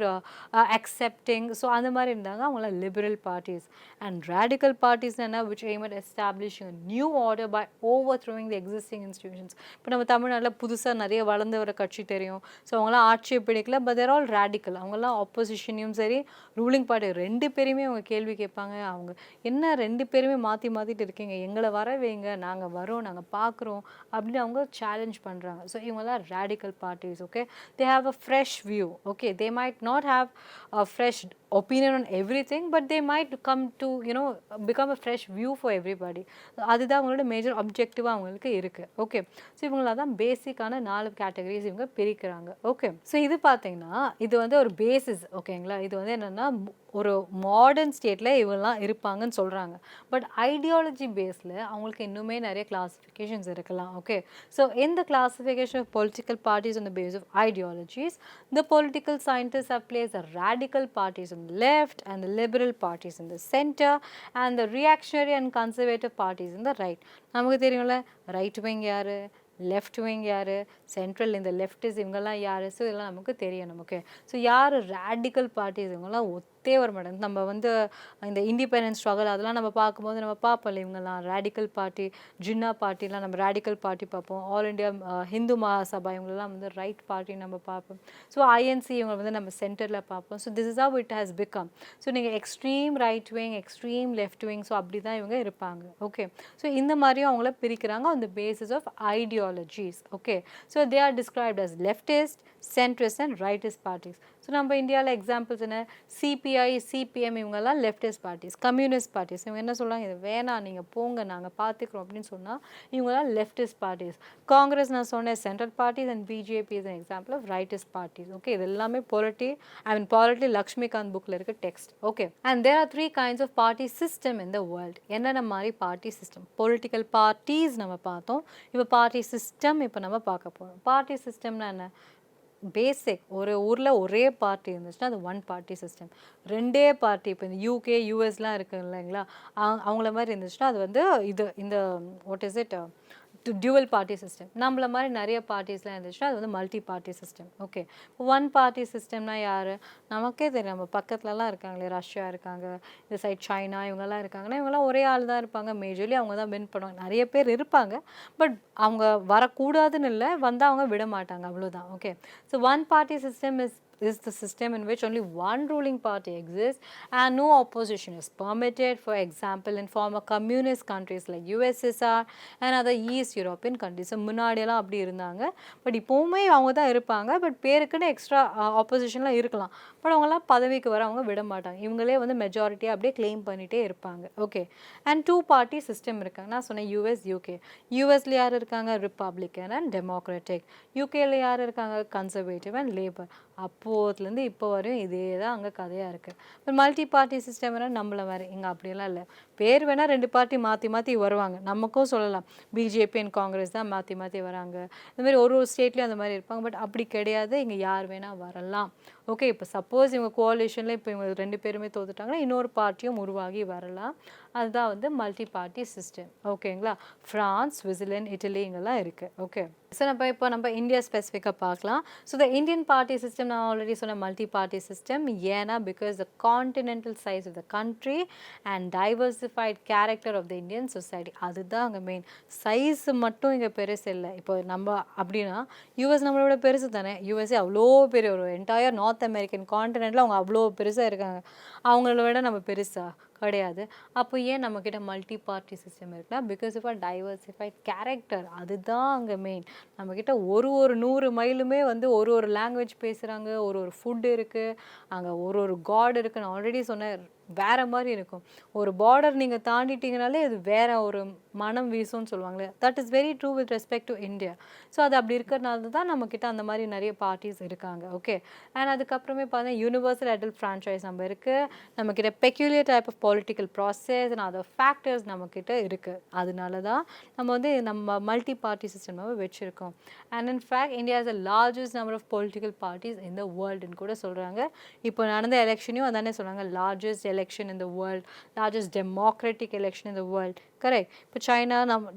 accepting. So அந்த மாதிரி இருந்தாங்க, அவங்களாம் liberal parties. And radical parties என்ன, which aim at establishing a new order by overthrowing the existing institutions. இப்போ நம்ம தமிழ்நாட்டில் புதுசாக நிறைய வளர்ந்து வர கட்சி தெரியும். ஸோ அவங்களாம் ஆட்சியை பிடிக்கல, பட் தேர் ஆல் ரேடிக்கல். அவங்களாம் ஆப்போசிஷனையும் சரி ரூலிங் பார்ட்டி 2 பேருமே அவங்க கேள்வி கேட்பாங்க. அவங்க என்ன 2 பேருமே மாற்றிட்டு இருக்கீங்க, எங்களை வர வைங்க, நாங்கள் வரோம், நாங்கள் பார்க்குறோம் அப்படின்னு அவங்க சேலஞ்ச் பண்ணுறாங்க. ஸோ இவங்கெல்லாம் radical parties. Okay, they have a fresh view. Okay, they might not have a fresh opinion on everything, but they might come to become a fresh view for everybody. அதுதான் அவங்களோட major அப்ஜெக்டிவாக அவங்களுக்கு இருக்குது. Okay, so இவங்கள தான் பேசிக்கான 4 categories இவங்க பிரிக்கிறாங்க. Okay, so இது பார்த்தீங்கன்னா இது ஒரு பேசிஸ். ஓகேங்களா? இது என்னென்னா ஒரு மாடர்ன் ஸ்டேட்டில் இவங்கெல்லாம் இருப்பாங்கன்னு சொல்கிறாங்க. பட் ஐடியாலஜி பேஸில் அவங்களுக்கு இன்னுமே நிறைய கிளாஸிஃபிகேஷன்ஸ் இருக்கலாம். ஓகே, ஸோ இந்த classification of political parties on the basis of ideologies, the political scientists have placed the radical parties on the left and the liberal parties in the center and the reactionary and conservative parties in the right. நமக்கு தெரியும்ல, right wing யார், left wing யார், central இந்த லெஃப்டிஸ் இவங்கெல்லாம் யார். So இதெல்லாம் நமக்கு தெரியும். நமக்கு ஸோ யார் ரேடிக்கல் பார்ட்டிஸ், இவங்கெல்லாம் தேவர் மேடம் நம்ம வந்து இந்த இண்டிபெண்டன்ஸ் ஸ்ட்ரகல் அதெல்லாம் நம்ம பார்க்கும்போது நம்ம பார்ப்போம் இவங்கெல்லாம் ரேடிக்கல் பார்ட்டி ஜின்னா பார்ட்டிலாம் நம்ம ரேடிக்கல் பார்ட்டி பார்ப்போம் ஆல் இண்டியா ஹிந்து மகாசபா இவங்களெல்லாம் வந்து ரைட் பார்ட்டி நம்ம பார்ப்போம் ஸோ ஐஎன்சி இவங்க வந்து நம்ம சென்டரில் பார்ப்போம் so this is how it has become so நீங்கள் extreme right wing extreme left wing so அப்படி தான் இவங்க இருப்பாங்க ஓகே ஸோ இந்த மாதிரியும் அவங்கள பிரிக்கிறாங்க on the basis of ideologies okay so they are described as leftist centrist and rightist parties so நம்ம இந்தியாவில் எக்ஸாம்பிள்ஸ் என்ன சிபிஐ சிபிஎம் இவங்கெல்லாம் லெஃப்டிஸ்ட் பார்ட்டிஸ் கம்யூனிஸ்ட் பார்ட்டிஸ் இவங்க என்ன சொல்கிறாங்க இது வேணாம் நீங்கள் போங்க நாங்கள் பார்த்துக்குறோம் அப்படின்னு சொன்னால் இவங்கெல்லாம் லெஃப்டிஸ்ட் பார்ட்டிஸ் காங்கிரஸ் நான் சொன்னேன் central parties and BJP is an example of rightist parties okay இது எல்லாமே பாலிட்டி லக்ஷ்மிகாந்த் புக்கில் இருக்க text okay and there are 3 kinds of party system in the world என்னென்ன மாதிரி பார்ட்டி சிஸ்டம் பொலிட்டிக்கல் பார்ட்டிஸ் நம்ம பார்த்தோம் இப்போ பார்ட்டி சிஸ்டம் இப்போ நம்ம பார்க்க போகிறோம் பார்ட்டி சிஸ்டம்னா என்ன பேசிக் ஒரு ஊரில் ஒரே பார்ட்டி இருந்துச்சுன்னா அது ஒன் பார்ட்டி சிஸ்டம் ரெண்டே பார்ட்டி இப்போ இந்த யூகே யூஎஸ்லாம் இருக்குது இல்லைங்களா அவங்கள மாதிரி இருந்துச்சுன்னா அது வந்து இந்த what is it dual party system நம்மள மாதிரி நிறைய பார்ட்டிஸ்லாம் இருந்துச்சுன்னா அது வந்து multi party system okay one party சிஸ்டம்னா யார் நமக்கே தெரியும் நம்ம பக்கத்துலலாம் இருக்காங்களே ரஷ்யா இருக்காங்க இந்த சைட் சைனா இவங்கெல்லாம் இருக்காங்கன்னா இவங்கெல்லாம் ஒரே ஆள் தான் இருப்பாங்க மேஜர்லி அவங்க தான் வின் பண்ணுவாங்க நிறைய பேர் இருப்பாங்க பட் அவங்க வரக்கூடாதுன்னு இல்லை வந்தால் அவங்க விட மாட்டாங்க அவ்வளோதான் okay so one party system is the system in which only one ruling party exists and no opposition is permitted. For example, in former communist countries like USSR and other East European countries. So முன்னாடியெல்லாம் அப்படி இருந்தாங்க but இப்போவுமே அவங்க தான் இருப்பாங்க but பேருக்குன்னு extra ஆப்போசிஷன்லாம் இருக்கலாம் but அவங்களாம் பதவிக்கு வர அவங்க விட மாட்டாங்க இவங்களே வந்து மெஜாரிட்டியாக அப்படியே கிளைம் பண்ணிகிட்டே இருப்பாங்க ஓகே அண்ட் 2 பார்ட்டி சிஸ்டம் இருக்காங்க நான் சொன்னேன் யூஎஸ் யூகே யூஎஸ்ல யார் இருக்காங்க ரிப்பப்ளிக்கன் அண்ட் டெமோக்ராட்டிக் யூகேல யார் இருக்காங்க கன்சர்வேட்டிவ் அண்ட் லேபர் அப்போதுலேருந்து இப்போ வரையும் இதே தான் அங்கே கதையாக இருக்குது இப்போ மல்டி பார்ட்டி சிஸ்டம் வேணால் நம்மளை மாதிரி இங்கே அப்படியெல்லாம் இல்லை பேர் வேணால் 2 பார்ட்டி மாற்றி வருவாங்க நமக்கும் சொல்லலாம் பிஜேபி அண்ட் காங்கிரஸ் தான் மாற்றி வராங்க இந்த மாதிரி ஒரு ஸ்டேட்லேயும் அந்த மாதிரி இருப்பாங்க பட் அப்படி கிடையாது இங்கே யார் வேணால் வரலாம் ஓகே இப்போ சப்போஸ் இவங்க கோலிஷனில் இப்போ இவங்க 2 பேருமே தோத்துட்டாங்கன்னா இன்னொரு பார்ட்டியும் உருவாகி வரலாம் அதுதான் வந்து மல்டி பார்ட்டி சிஸ்டம் ஓகேங்களா ஃப்ரான்ஸ் ஸ்விட்சர்லாந்து இட்டலி இங்கெல்லாம் இருக்குது ஓகே ஸோ இப்போ நம்ம இந்தியா ஸ்பெசிஃபிக்காக பார்க்கலாம் so the Indian party system நான் ஆல்ரெடி சொன்ன மல்டி பார்ட்டி சிஸ்டம் ஏன்னா because the continental size of the country and diversified character of the Indian society அதுதான் அங்கே மெயின் சைஸ் மட்டும் இங்கே பெருசு இல்லை இப்போ நம்ம அப்படின்னா யூஎஸ் நம்மளோட பெருசு தானே யூஎஸ்ஏ அவ்வளோ பெரிய ஒரு என்டையர் நார்த் அமெரிக்கன் கான்டினென்ட்டில் அவங்க அவ்வளோ பெருசாக இருக்காங்க அவங்கள விட நம்ம பெருசா கிடையாது அப்போ ஏன் நம்மக்கிட்ட மல்டி பார்ட்டி சிஸ்டம் இருக்குன்னா because of a diversified character அதுதான் அங்கே மெயின் நம்மக்கிட்ட ஒரு 100 மைலுமே வந்து ஒரு லாங்குவேஜ் பேசுகிறாங்க ஒரு ஃபுட் இருக்குது அங்கே ஒரு காட் இருக்குன்னு ஆல்ரெடி சொன்னேன் வேறு மாதிரி இருக்கும் ஒரு பார்டர் நீங்கள் தாண்டிட்டீங்கனாலே அது வேறு ஒரு மனம் வீசும்னு சொல்லுவாங்களே that is very true with respect to India so அது அப்படி இருக்கிறனால தான் நம்மக்கிட்ட அந்த மாதிரி நிறைய பார்ட்டிஸ் இருக்காங்க ஓகே அண்ட் அதுக்கப்புறமே பார்த்தா யூனிவர்சல் அடல்ட் ஃப்ரான்ச்சைஸ் நம்ம இருக்குது நம்மக்கிட்ட peculiar type of political process and other factors நம்மக்கிட்ட இருக்குது அதனால தான் நம்ம வந்து நம்ம மல்டி பார்ட்டி சிஸ்டம் வச்சுருக்கோம் and in fact India is the largest number of political parties in the worldன்னு கூட சொல்கிறாங்க இப்போ நடந்த எலெக்ஷனையும் அதானே சொல்கிறாங்க largest election in the world, largest democratic election in the world. Correct இப்போ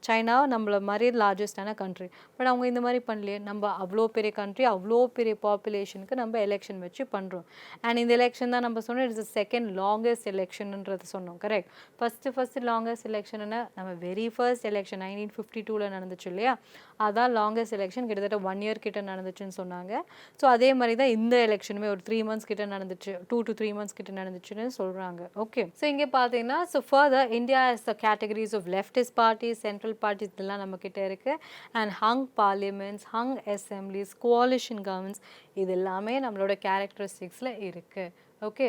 சைனா நம்மள மாதிரி லார்ஜஸ்டான கண்ட்ரி பட் அவங்க இந்த மாதிரி பண்ணலையே நம்ம அவ்வளோ பெரிய கண்ட்ரி அவ்வளோ பெரிய பாப்புலேஷனுக்கு நம்ம எலெக்ஷன் வச்சு பண்ணுறோம் அண்ட் இந்த எலெக்ஷன் தான் நம்ம சொன்னோம் இட்ஸ் செகண்ட் லாங்கஸ்ட் எலெக்ஷன்ன்றது சொன்னோம் கரெக்ட் ஃபஸ்ட்டு லாங்கஸ்ட் எலெக்ஷன்னா நம்ம வெரி ஃபர்ஸ்ட் எலெக்ஷன் 1952 நடந்துச்சு இல்லையா அதான் லாங்கஸ்ட் எலெக்ஷன் கிட்டத்தட்ட 1 year கிட்ட நடந்துச்சுன்னு சொன்னாங்க ஸோ அதே மாதிரி தான் இந்த எலெக்ஷனுமே ஒரு 3 months கிட்ட நடந்துச்சு 2 to 3 months கிட்ட நடந்துச்சுன்னு சொல்கிறாங்க ஓகே ஸோ இங்கே பார்த்தீங்கன்னா so further India is the categories of leftist parties, central parties இதெல்லாம் நம்ம கிட்ட இருக்கு and hung parliaments, hung assemblies, coalition governments இது எல்லாமே நம்மளோட characteristicsல இருக்கு ஓகே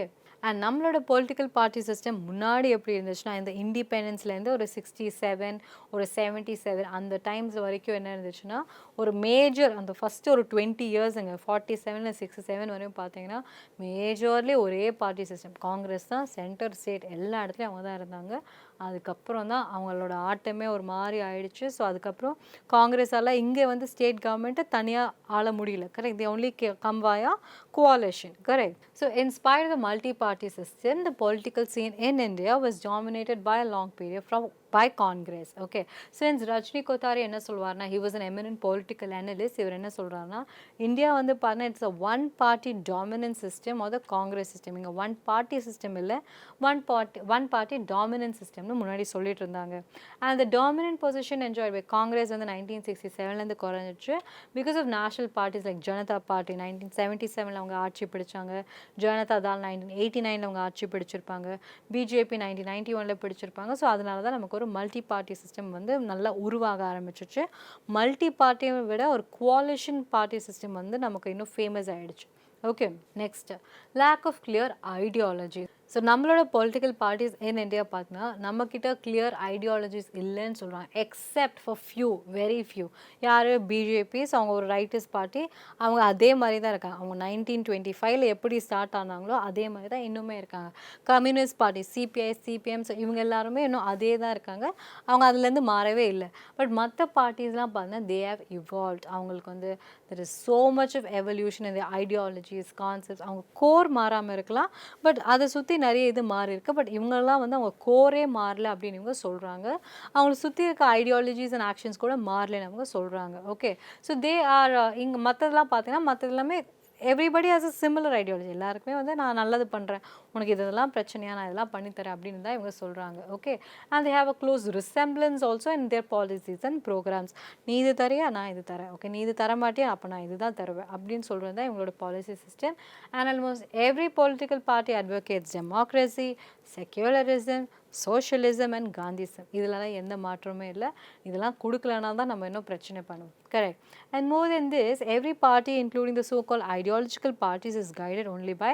அண்ட் நம்மளோட பொலிட்டிக்கல் பார்ட்டி சிஸ்டம் முன்னாடி எப்படி இருந்துச்சுன்னா இந்த இண்டிபெண்டன்ஸ்லேருந்து ஒரு 67 ஒரு 77 அந்த டைம்ஸ் வரைக்கும் என்ன இருந்துச்சுன்னா ஒரு மேஜர் அந்த ஃபஸ்ட்டு ஒரு 20 yearsங்க 47 67 வரையும் பார்த்தீங்கன்னா மேஜர்லி ஒரே பார்ட்டி சிஸ்டம் காங்கிரஸ் தான் சென்டர் ஸ்டேட் எல்லா இடத்துலையும் அவங்க தான் இருந்தாங்க அதுக்கப்புறம் தான் அவங்களோட ஆட்டமே ஒரு மாதிரி ஆயிடுச்சு ஸோ அதுக்கப்புறம் காங்கிரஸால் இங்கே வந்து ஸ்டேட் கவர்மெண்ட்டை தனியாக ஆள முடியல correct the only come via coalition correct so in spite of the multi-party system the political scene in India was dominated by a long period from by Congress. Okay, since Rajni Kothari என்ன சொல்வார்னா, he was an eminent political analyst. இவர் என்ன சொல்றாருன்னா, India வந்து பார்த்தா it's a one party dominant system or the Congress system. இங்க one party system இல்ல, one party dominant systemனு முன்னாடி சொல்லிட்டு இருந்தாங்க. And the dominant position enjoyed by Congress வந்து 1967ல இருந்து குறைஞ்சிச்சு because of national parties like Janata Party 1977ல அவங்க ஆட்சி பிடிச்சாங்க, ஜனதா தள் 1989ல அவங்க ஆட்சி பிடிச்சிருப்பாங்க, பிஜேபி 1991ல பிடிச்சிருப்பாங்க. ஸோ அதனால தான் நமக்கு ஒரு மல்டி பார்ட்டி சிஸ்டம் வந்து நல்லா உருவாக ஆரம்பிச்சிச்சு. மல்டி பார்ட்டியை விட ஒரு கோலிஷன் பார்ட்டி சிஸ்டம் வந்து நமக்கு இன்னும் ஃபேமஸ் ஆகிடுச்சு. Okay, next lack of clear ideology. So நம்மளோட பொலிட்டிக்கல் பார்ட்டிஸ் இன் இந்தியா பார்த்தீங்கன்னா நம்மக்கிட்ட கிளியர் ஐடியாலஜிஸ் இல்லைன்னு சொல்கிறாங்க, except for few, very few. யார்? பிஜேபிஸ். அவங்க ஒரு ரைட்டிஸ்ட் பார்ட்டி, அவங்க அதே மாதிரி தான் இருக்காங்க. அவங்க 1925ல் எப்படி ஸ்டார்ட் ஆனாங்களோ அதே மாதிரி தான் இன்னுமே இருக்காங்க. Communist party CBI, CPM, so இவங்க எல்லாருமே இன்னும் அதே தான் இருக்காங்க, அவங்க அதுலேருந்து மாறவே இல்லை. பட் மற்ற பார்ட்டிஸ்லாம் பார்த்தீங்கன்னா தே ஹேவ் இவால்வ்ட். அவங்களுக்கு வந்து there is so much of evolution இந்த ஐடியாலஜிஸ், கான்செப்ட்ஸ். அவங்க கோர் மாறாமல் இருக்கலாம், பட் அதை சுற்றி நிறைய இது மாறி இருக்கு. பட் இவங்கெல்லாம் வந்து அவங்க கோரே மாறல அப்படின்னு இவங்க சொல்கிறாங்க. அவங்களை சுற்றி இருக்க ஐடியாலஜிஸ் அண்ட் ஆக்ஷன்ஸ் கூட மாறலன்னு அவங்க சொல்கிறாங்க. ஓகே, ஸோ தே ஆர் இங்கே மற்றதெல்லாம் பார்த்தீங்கன்னா மற்றது எல்லாமே everybody has a similar ideology. எல்லாருக்குமே வந்து நான் நல்லது பண்ணுறேன், உனக்கு இதெல்லாம் பிரச்சனையா, நான் இதெல்லாம் பண்ணித்தரேன் அப்படின்னு தான் இவங்க சொல்கிறாங்க. Okay, and they have a close resemblance also in their policies and programmes. நீ இது தரையா, நான் இது தரேன். ஓகே, நீ இது தர மாட்டியா, அப்போ நான் இதுதான் தருவேன் அப்படின்னு சொல்கிறது தான் இவங்களோட policy system. And almost every political party advocates democracy, secularism, socialism and Gandhism. இதிலலாம் எந்த மாற்றமே இல்லை. இதெல்லாம் கொடுக்கலனா தான் நம்ம இன்னும் பிரச்சனை பண்ணுவோம். Correct. And more then this, every party including the so called ideological parties is guided only by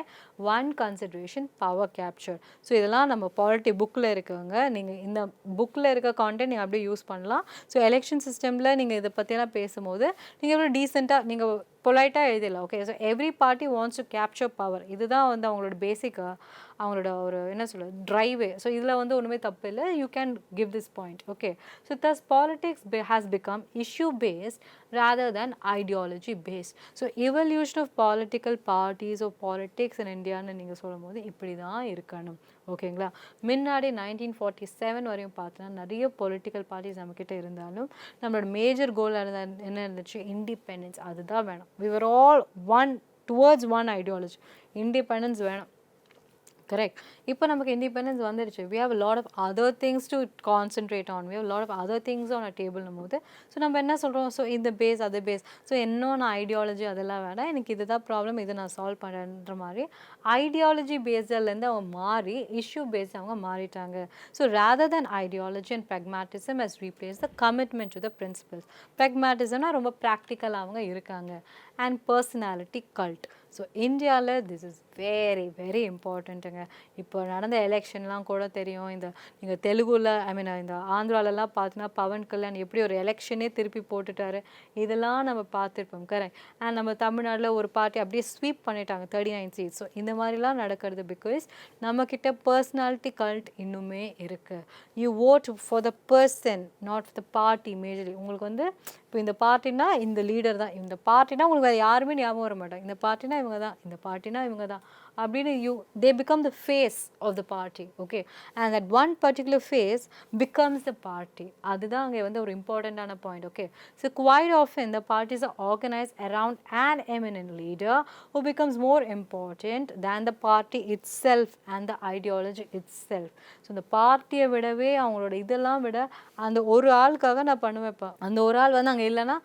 one consideration, power capture. So இதெல்லாம் நம்ம பாலிட்டி புக்கில் இருக்கவங்க, நீங்கள் இந்த புக்கில் இருக்க கான்டென்ட் நீங்கள் அப்படியே யூஸ் பண்ணலாம். ஸோ எலெக்ஷன் சிஸ்டமில் நீங்கள் இதை பற்றியெல்லாம் பேசும்போது நீங்கள் எவ்வளோ டீசெண்டாக நீங்கள் பொலைட்டாக எழுதிடலாம். Okay, so every party wants to capture power. இதுதான் வந்து அவங்களோட பேசிக்காக அவங்களோட ஒரு என்ன சொல்ல ட்ரைவே. ஸோ இதில் வந்து ஒன்றுமே தப்பு இல்லை, you can give this point. Okay, so thus politics has become issue based rather than ideology based. So evolution of political parties or politics in India ன்னு நீங்கள் சொல்லும் போது இப்படி தான் இருக்கணும். ஓகேங்களா, முன்னாடி 1947 வரையும் பார்த்தோன்னா நிறைய பொலிட்டிக்கல் பார்ட்டிஸ் நம்மக்கிட்ட இருந்தாலும் நம்மளோட மேஜர் கோல் என்ன இருந்துச்சு? இண்டிபெண்டன்ஸ். அதுதான் வேணும். we were all one towards one ideology, independence வேணும். கரெக்ட். இப்போ நமக்கு இண்டிபெண்டன்ஸ் வந்துடுச்சு, we have a lot of other things to concentrate on, we have a lot of other things on a table போது so நம்ம என்ன சொல்கிறோம்? So இந்த base அது பேஸ், ஸோ என்னோட ஐடியாலஜி அதெல்லாம் வேணாம், எனக்கு இதுதான் ப்ராப்ளம், இதை நான் சால்வ் பண்ணுறேன்ற மாதிரி ஐடியாலஜி பேஸ்லேருந்து அவங்க மாறி இஷ்யூ பேஸ் அவங்க மாறிட்டாங்க. So rather than ideology and pragmatism has replaced the commitment to the principles. pragmatismனா ரொம்ப ப்ராக்டிக்கலாக அவங்க இருக்காங்க. And personality cult. ஸோ இந்தியாவில் திஸ் இஸ் வெரி வெரி இம்பார்ட்டண்ட்டுங்க. இப்போ நடந்த எலெக்ஷன்லாம் கூட தெரியும். இந்த நீங்கள் தெலுங்குல இந்த ஆந்திராலெலாம் பார்த்தீங்கன்னா பவன் கல்யாண் எப்படி ஒரு எலெக்ஷனே திருப்பி போட்டுட்டாரு, இதெல்லாம் நம்ம பார்த்துருப்போம். கரெக்ட். அண்ட் நம்ம தமிழ்நாட்டில் ஒரு பார்ட்டி அப்படியே ஸ்வீப் பண்ணிட்டாங்க 39 சீட்ஸ். ஸோ இந்த மாதிரிலாம் நடக்கிறது பிகாஸ் நம்மக்கிட்ட பர்சனாலிட்டி கல்ட் இன்னுமே இருக்குது. You vote for the person, not for the party majorly. உங்களுக்கு வந்து இப்போ இந்த பார்ட்டினா இந்த லீடர் தான், இந்த பார்ட்டினா உங்களுக்கு வேறு யாருமே ஞாபகம் வர மாட்டாங்க, இந்த பார்ட்டினா இவங்க தான், இந்த பார்ட்டினா இவங்க தான் அப்படின்னு they become the face of the party. Okay, and that one particular face becomes the party. அதுதான் அங்கே வந்து ஒரு இம்பார்ட்டண்ட்டான point. Okay, so quite often the parties are organized around an eminent leader who becomes more important than the party itself and the ideology itself. So இந்த பார்ட்டியை விடவே அவங்களோட இதெல்லாம் விட அந்த ஒரு ஆளுக்காக நான் பண்ணுவேன்ப்பா, அந்த ஒரு ஆள் வந்து அங்கே இல்லைன்னா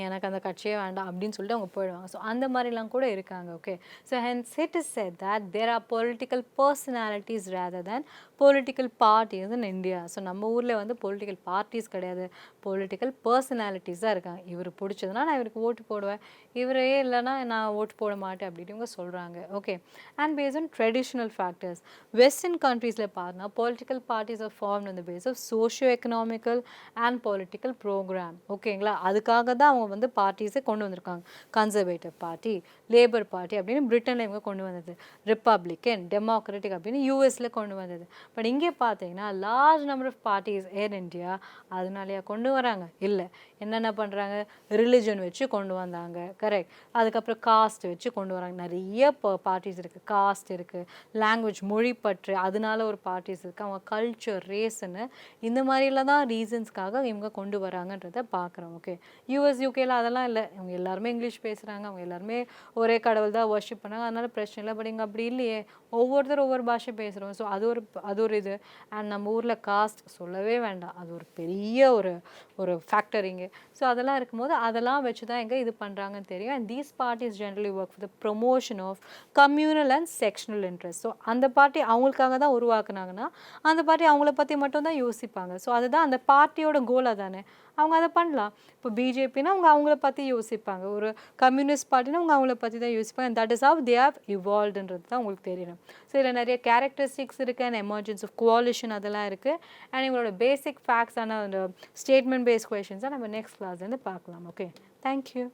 எனக்கு அந்த கட்சியே வேண்டாம் அப்படின்னு சொல்லிட்டு அவங்க போயிடுவாங்க. ஸோ அந்த மாதிரிலாம் கூட இருக்காங்க. Okay, so hence it is said that there are political personalities rather than political parties in India. So நம்ம ஊரில் வந்து பொலிட்டிக்கல் பார்ட்டிஸ் கிடையாது, பொலிட்டிக்கல் பர்சனாலிட்டிஸ் தான் இருக்காங்க. இவர் பிடிச்சதுன்னா நான் இவருக்கு ஓட்டு போடுவேன், இவரே இல்லைன்னா நான் ஓட்டு போட மாட்டேன் அப்படின்னு இவங்க சொல்கிறாங்க. Okay, and based on traditional factors western கண்ட்ரீஸில் பார்த்தா political parties are formed on the base of socio economical and political program. ஓகேங்களா, அதுக்காக தான் அவங்க வந்து பார்ட்டிஸை கொண்டு வந்திருக்காங்க. கன்சர்வேட்டிவ் பார்ட்டி, லேபர் பார்ட்டி அப்படின்னு பிரிட்டனில் இவங்க கொண்டு வந்தது, ரிப்பப்ளிக்கன், டெமோக்ராட்டிக் அப்படின்னு யூஎஸில் கொண்டு வந்தது. பட் இங்கே பார்த்தீங்கன்னா large number of parties are India அதனாலயா கொண்டு வராங்க இல்லை. என்னென்ன பண்ணுறாங்க, ரிலிஜன் வச்சு கொண்டு வந்தாங்க, கரெக்ட். அதுக்கப்புறம் காஸ்ட் வச்சு கொண்டு வராங்க. நிறைய பார்ட்டிஸ் இருக்குது, காஸ்ட் இருக்குது, லாங்குவேஜ் மொழிப்பற்று அதனால ஒரு பார்ட்டிஸ் இருக்குது, அவங்க கல்ச்சர் ரேஸ்ன்னு இந்த மாதிரிலாம் தான் ரீசன்ஸ்க்காக இவங்க கொண்டு வராங்கன்றதை பார்க்குறோம். ஓகே, யூஎஸ் யூகேல அதெல்லாம் இல்லை, அவங்க எல்லாருமே இங்கிலீஷ் பேசுகிறாங்க, அவங்க எல்லாருமே ஒரே கடவுள் தான் வர்ஷிப் பண்ணாங்க, அதனால பிரச்சனை இல்லை. பட் இங்கே அப்படி இல்லையே, ஒவ்வொருத்தர் ஒவ்வொரு பாஷை பேசுகிறோம். ஸோ அது ஒரு இது. அண்ட் நம்ம ஊரில் காஸ்ட் சொல்லவே வேண்டாம், அது ஒரு பெரிய ஒரு ஃபேக்டர் இங்கே. ஸோ அதெல்லாம் இருக்கும்போது அதெல்லாம் வச்சு தான் எங்கே இது பண்ணுறாங்கன்னு தெரியும். And these parties generally work for the promotion of communal and sectional interest. So அந்த பார்ட்டி அவங்களுக்காக தான் உருவாக்குனாங்கன்னா அந்த பார்ட்டி அவங்கள பற்றி மட்டும் தான் யோசிப்பாங்க. ஸோ அதுதான் அந்த பார்ட்டியோட கோலாக தானே, அவங்க அதை பண்ணலாம். இப்போ பிஜேபின்னா அவங்க அவங்கள பற்றி யோசிப்பாங்க, ஒரு கம்யூனிஸ்ட் பார்ட்டினா அவங்க அவங்கள பற்றி தான் யோசிப்பாங்க. And that is how they have இவால்வ்டுன்றது தான் உங்களுக்கு தெரியணும். ஸோ இதில் நிறைய கேரக்டரிஸ்டிக்ஸ் இருக்குது, அண்ட் எமர்ஜென்ஸ் ஆஃப் கோலிஷன் அதெல்லாம் இருக்குது. அண்ட் இவங்களோட பேசிக் ஃபேக்ட்ஸான அந்த ஸ்டேட்மெண்ட் பேஸ்ட் கொஷின்ஸை நம்ம நெக்ஸ்ட் கிளாஸ்லேருந்து பார்க்கலாம். Okay, thank you.